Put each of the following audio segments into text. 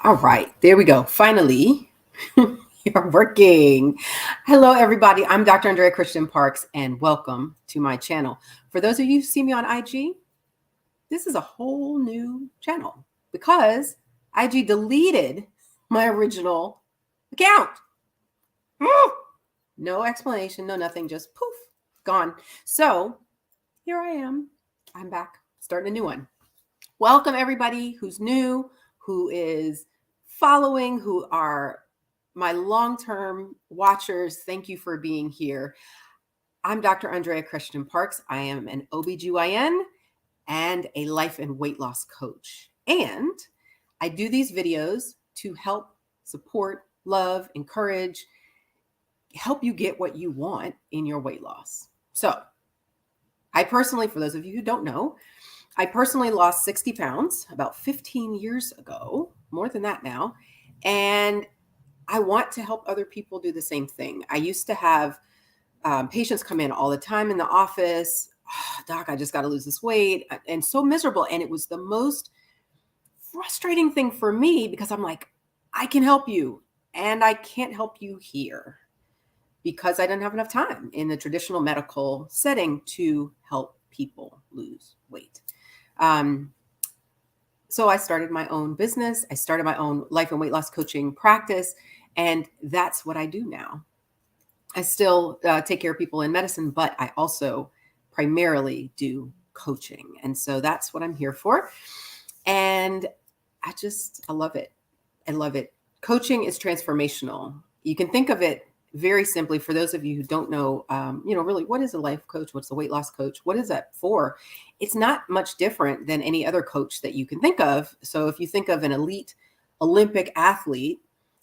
All right, there we go. Finally, you're working. Hello, everybody. I'm Dr. Andrea Christian Parks, and welcome to my channel. For those of you who see me on IG, this is a whole new channel because IG deleted my original account. No explanation, no nothing, just poof, gone. So here I am. I'm back, starting a new one. Welcome, everybody who's new, who is following, who are my long-term watchers. Thank you for being here. I'm Dr. Andrea Christian Parks. I am an OBGYN and a life and weight loss coach. And I do these videos to help support, love, encourage, help you get what you want in your weight loss. So I personally, for those of you who don't know, I personally lost 60 pounds about 15 years ago, more than that now. And I want to help other people do the same thing. I used to have patients come in all the time in the office. Oh, Doc, I just got to lose this weight. And so miserable. And it was the most frustrating thing for me because I'm like, I can help you. And I can't help you here because I didn't have enough time in the traditional medical setting to help people lose weight. So I started my own business. I started my own life and weight loss coaching practice. And that's what I do now. I still take care of people in medicine, but I also primarily do coaching. And so that's what I'm here for. And I love it. I love it. Coaching is transformational. You can think of it very simply for those of you who don't know, really, what is a life coach? What's a weight loss coach? What is that for? It's not much different than any other coach that you can think of. So if you think of an elite Olympic athlete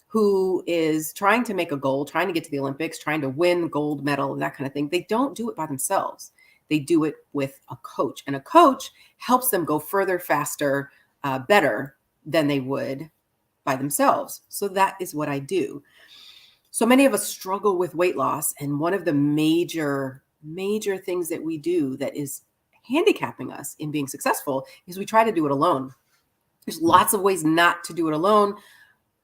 who is trying to make a goal, trying to get to the Olympics, trying to win gold medal and that kind of thing, they don't do it by themselves. They do it with a coach, and a coach helps them go further, faster, better than they would by themselves. So that is what I do. So many of us struggle with weight loss. And one of the major things that we do that is handicapping us in being successful is we try to do it alone. There's lots of ways not to do it alone,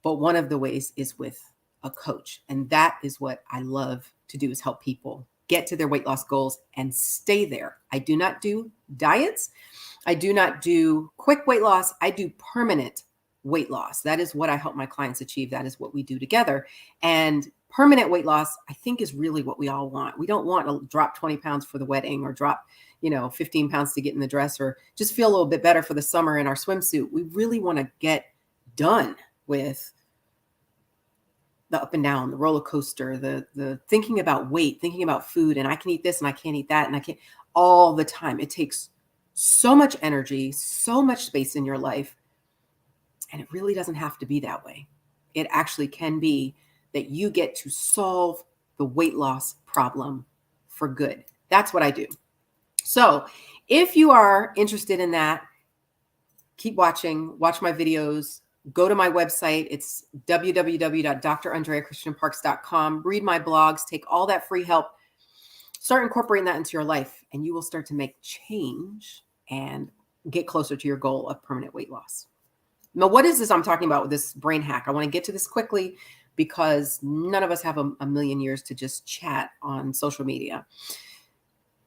but one of the ways is with a coach. And that is what I love to do, is help people get to their weight loss goals and stay there. I do not do diets. I do not do quick weight loss. I do permanent weight loss. That is what I help my clients achieve. That is what we do together. And permanent weight loss, I think, is really what we all want. We don't want to drop 20 pounds for the wedding or drop, 15 pounds to get in the dress or just feel a little bit better for the summer in our swimsuit. We really want to get done with the up and down, the roller coaster, the thinking about weight, thinking about food, and I can eat this and I can't eat that, and I can't all the time. It takes so much energy, so much space in your life. And it really doesn't have to be that way. It actually can be that you get to solve the weight loss problem for good. That's what I do. So if you are interested in that, keep watching, watch my videos, go to my website. It's www.drandreachristianparks.com. Read my blogs, take all that free help, start incorporating that into your life, and you will start to make change and get closer to your goal of permanent weight loss. Now, what is this I'm talking about with this brain hack? I want to get to this quickly because none of us have a million years to just chat on social media.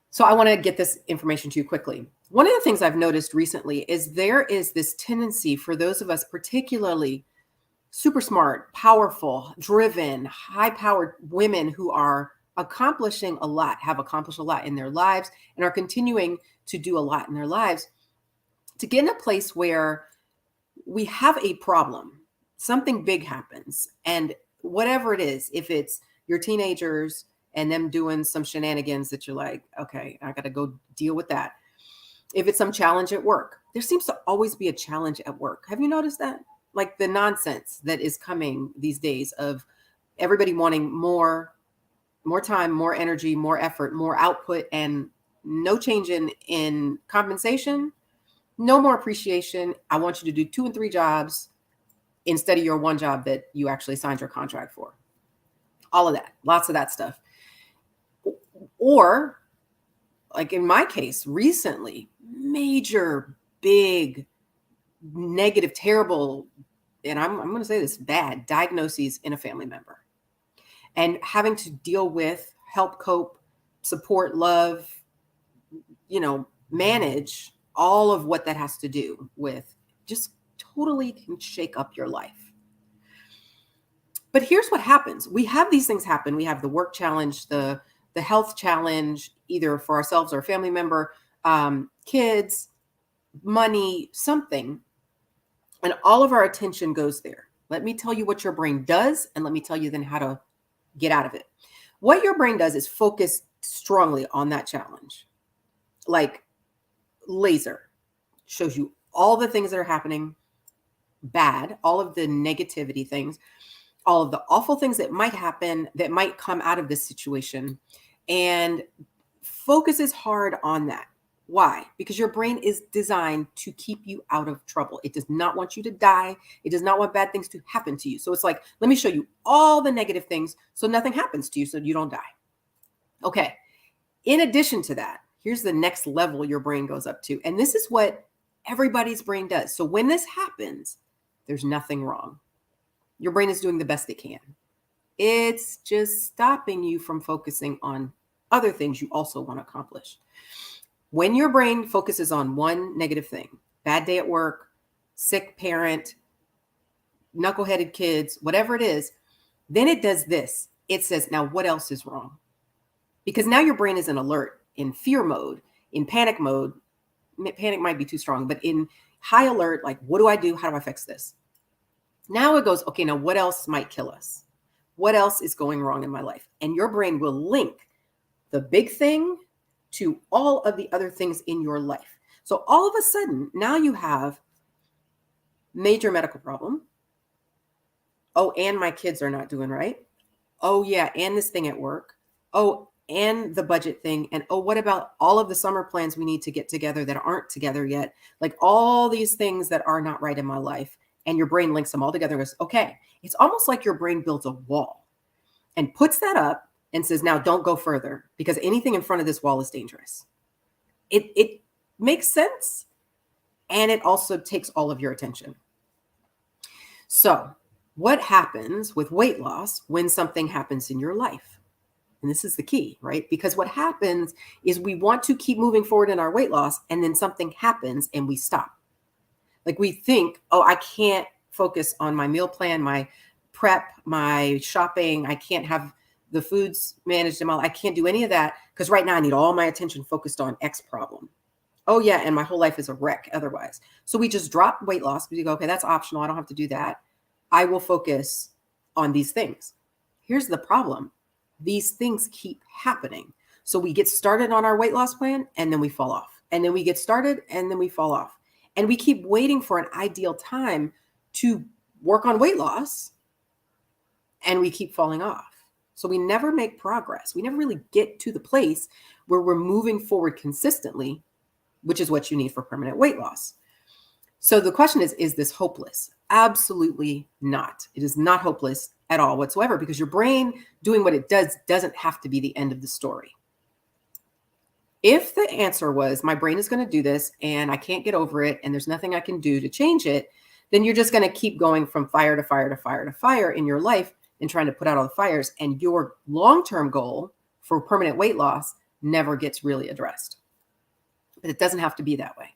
So I want to get this information to you quickly. One of the things I've noticed recently is there is this tendency for those of us, particularly super smart, powerful, driven, high-powered women who are accomplishing a lot, have accomplished a lot in their lives, and are continuing to do a lot in their lives, to get in a place where we have a problem, something big happens, and whatever it is, if it's your teenagers and them doing some shenanigans that you're like, okay, I got to go deal with that. If it's some challenge at work, there seems to always be a challenge at work. Have you noticed that? Like the nonsense that is coming these days of everybody wanting more time, more energy, more effort, more output, and no change in compensation. No more appreciation. I want you to do 2 and 3 jobs instead of your one job that you actually signed your contract for. All of that, lots of that stuff. Or like in my case, recently, major, big, negative, terrible and I'm going to say this, bad diagnoses in a family member, and having to deal with, help cope, support, love, manage all of what that has to do with, just totally can shake up your life. But here's what happens. We have these things happen. We have the work challenge, the health challenge, either for ourselves or a family member, kids, money, something. And all of our attention goes there. Let me tell you what your brain does, and let me tell you then how to get out of it. What your brain does is focus strongly on that challenge. Like laser, shows you all the things that are happening bad, all of the negativity things, all of the awful things that might happen, that might come out of this situation, and focuses hard on that. Why? Because your brain is designed to keep you out of trouble. It does not want you to die. It does not want bad things to happen to you. So it's like, let me show you all the negative things so nothing happens to you, so you don't die. Okay. In addition to that, here's the next level your brain goes up to. And this is what everybody's brain does. So when this happens, there's nothing wrong. Your brain is doing the best it can. It's just stopping you from focusing on other things you also want to accomplish. When your brain focuses on one negative thing, bad day at work, sick parent, knuckleheaded kids, whatever it is, then it does this. It says, now what else is wrong? Because now your brain is in alert, in fear mode, in panic mode. Panic might be too strong, but in high alert, like, what do I do? How do I fix this? Now it goes, okay, now what else might kill us? What else is going wrong in my life? And your brain will link the big thing to all of the other things in your life. So all of a sudden, now you have major medical problem. Oh, and my kids are not doing right. Oh, yeah, and this thing at work. Oh, and the budget thing. And oh, what about all of the summer plans we need to get together that aren't together yet? Like all these things that are not right in my life. And your brain links them all together and goes, okay. It's almost like your brain builds a wall and puts that up and says, now don't go further, because anything in front of this wall is dangerous. It makes sense. And it also takes all of your attention. So what happens with weight loss when something happens in your life? And this is the key, right? Because what happens is we want to keep moving forward in our weight loss, and then something happens and we stop. Like we think, oh, I can't focus on my meal plan, my prep, my shopping. I can't have the foods managed in my life. I can't do any of that because right now I need all my attention focused on X problem. Oh yeah, and my whole life is a wreck otherwise. So we just drop weight loss. We go, okay, that's optional. I don't have to do that. I will focus on these things. Here's the problem. These things keep happening. So we get started on our weight loss plan and then we fall off. And then we get started and then we fall off. And we keep waiting for an ideal time to work on weight loss, and we keep falling off. So we never make progress. We never really get to the place where we're moving forward consistently, which is what you need for permanent weight loss. So the question is this hopeless? Absolutely not. It is not hopeless at all whatsoever, because your brain doing what it does doesn't have to be the end of the story. If the answer was, my brain is going to do this and I can't get over it and there's nothing I can do to change it, then you're just going to keep going from fire to fire to fire to fire in your life and trying to put out all the fires. And your long-term goal for permanent weight loss never gets really addressed. But it doesn't have to be that way.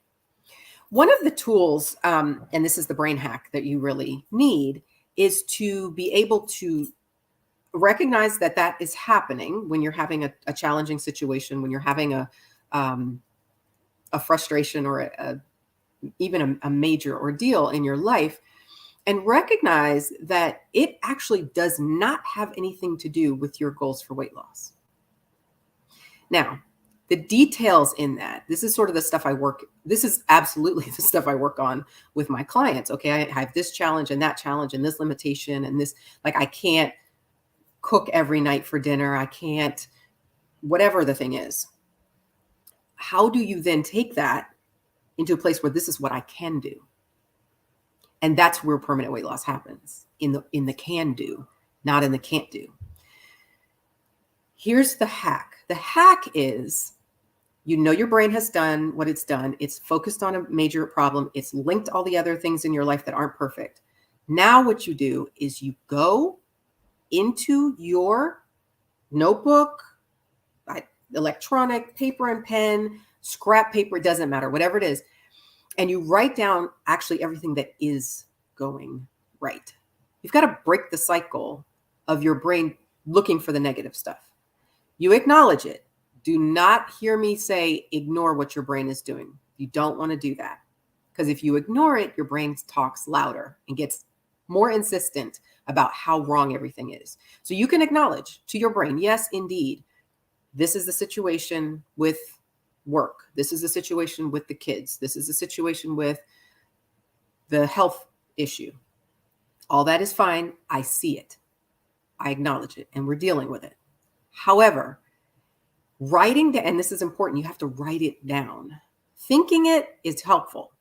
One of the tools, and this is the brain hack that you really need, is to be able to recognize that that is happening when you're having a challenging situation, when you're having a frustration or even a major ordeal in your life, and recognize that it actually does not have anything to do with your goals for weight loss. Now, the details in that, this is sort of the stuff this is absolutely the stuff I work on with my clients. Okay, I have this challenge and that challenge and this limitation and this, like I can't cook every night for dinner. I can't, whatever the thing is. How do you then take that into a place where this is what I can do? And that's where permanent weight loss happens, in the can do, not in the can't do. Here's the hack. The hack is, your brain has done what it's done. It's focused on a major problem. It's linked all the other things in your life that aren't perfect. Now what you do is you go into your notebook, electronic, paper and pen, scrap paper, it doesn't matter, whatever it is. And you write down actually everything that is going right. You've got to break the cycle of your brain looking for the negative stuff. You acknowledge it. Do not hear me say ignore what your brain is doing. You don't want to do that. Because if you ignore it, your brain talks louder and gets more insistent about how wrong everything is. So you can acknowledge to your brain, yes, indeed, this is the situation with work. This is the situation with the kids. This is the situation with the health issue. All that is fine. I see it. I acknowledge it, and we're dealing with it. However, writing down, and this is important, you have to write it down. Thinking it is helpful.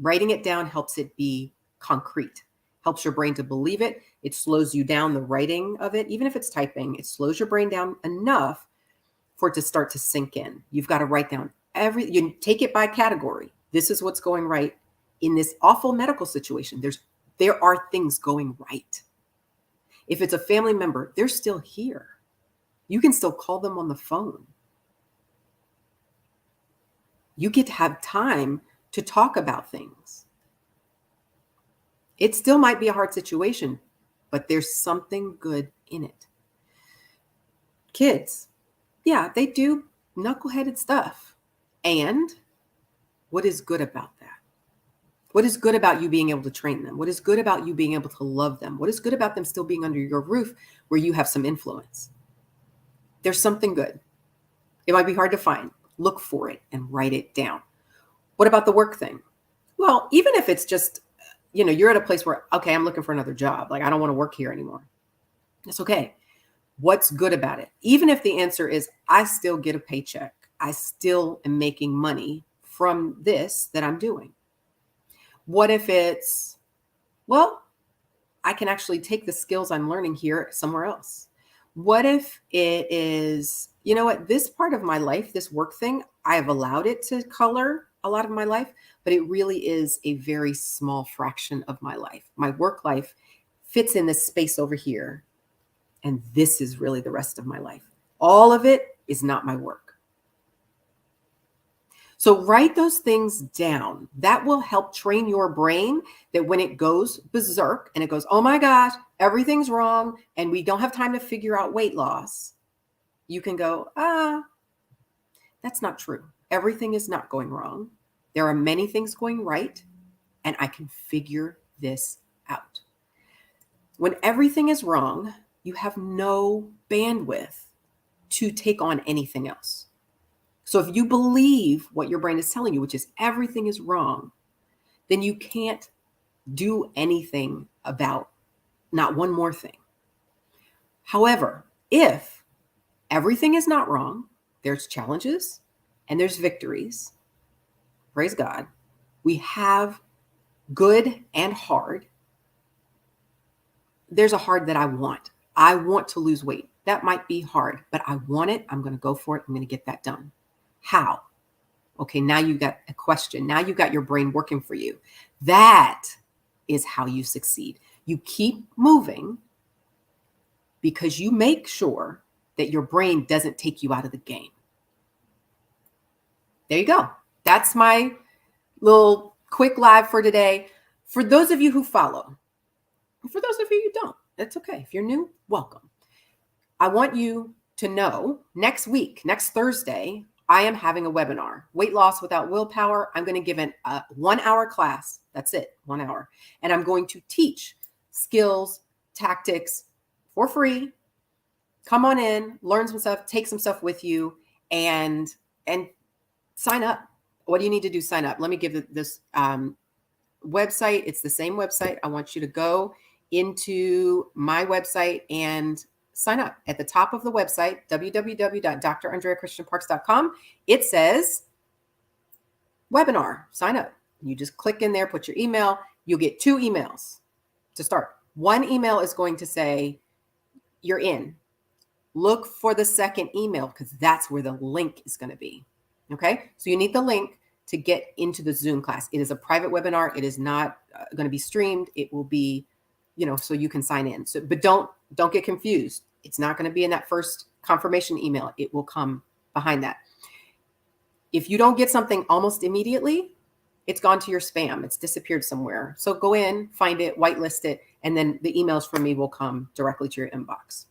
Writing it down helps it be concrete, helps your brain to believe it. It slows you down, the writing of it. Even if it's typing, it slows your brain down enough for it to start to sink in. You've got to write down you take it by category. This is what's going right in this awful medical situation. There are things going right. If it's a family member, they're still here. You can still call them on the phone. You get to have time to talk about things. It still might be a hard situation, but there's something good in it. Kids, yeah, they do knuckleheaded stuff. And what is good about that? What is good about you being able to train them? What is good about you being able to love them? What is good about them still being under your roof where you have some influence? There's something good. It might be hard to find. Look for it and write it down. What about the work thing? Well, even if it's just, you're at a place where, okay, I'm looking for another job. Like, I don't want to work here anymore. It's okay. What's good about it? Even if the answer is, I still get a paycheck. I still am making money from this that I'm doing. What if it's, well, I can actually take the skills I'm learning here somewhere else? What if it is, you know what, this part of my life, this work thing, I have allowed it to color a lot of my life, but it really is a very small fraction of my life. My work life fits in this space over here. And this is really the rest of my life. All of it is not my work. So write those things down. That will help train your brain that when it goes berserk and it goes, oh my gosh, everything's wrong, and we don't have time to figure out weight loss, you can go, that's not true. Everything is not going wrong. There are many things going right, and I can figure this out. When everything is wrong, you have no bandwidth to take on anything else. So if you believe what your brain is telling you, which is everything is wrong, then you can't do anything about not one more thing. However, if everything is not wrong, there's challenges and there's victories. Praise God. We have good and hard. There's a hard that I want. I want to lose weight. That might be hard, but I want it. I'm going to go for it. I'm going to get that done. How? Okay, now you got a question. Now you got your brain working for you. That is how you succeed. You keep moving because you make sure that your brain doesn't take you out of the game. There you go. That's my little quick live for today. For those of you who follow, for those of you who don't, that's okay. If you're new, welcome. I want you to know next week, next Thursday, I am having a webinar, Weight Loss Without Willpower. I'm going to give a 1 hour class. That's it, 1 hour. And I'm going to teach skills, tactics for free. Come on in, learn some stuff, take some stuff with you, and sign up. What do you need to do? Sign up. Let me give this website. It's the same website. I want you to go into my website and sign up. At the top of the website, www.drandreachristianparks.com, it says webinar, sign up. You just click in there, put your email. You'll get 2 emails to start. One email is going to say you're in. Look for the second email because that's where the link is going to be. Okay. So you need the link to get into the Zoom class. It is a private webinar. It is not going to be streamed. It will be so you can sign in. So, but don't get confused. It's not going to be in that first confirmation email. It will come behind that. If you don't get something almost immediately, it's gone to your spam. It's disappeared somewhere. So go in, find it, whitelist it, and then the emails from me will come directly to your inbox.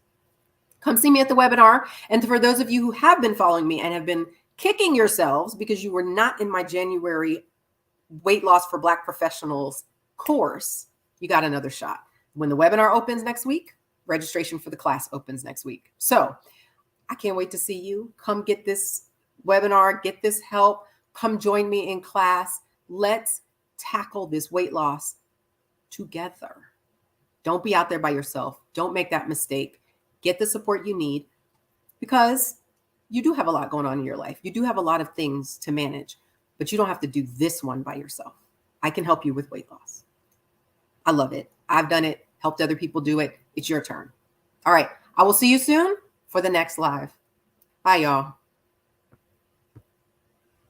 Come see me at the webinar. And for those of you who have been following me and have been kicking yourselves because you were not in my January Weight Loss for Black Professionals course, you got another shot. When the webinar opens next week, registration for the class opens next week. So I can't wait to see you. Come get this webinar, get this help. Come join me in class. Let's tackle this weight loss together. Don't be out there by yourself. Don't make that mistake. Get the support you need, because you do have a lot going on in your life. You do have a lot of things to manage, but you don't have to do this one by yourself. I can help you with weight loss. I love it. I've done it, helped other people do it. It's your turn. All right. I will see you soon for the next live. Bye, y'all.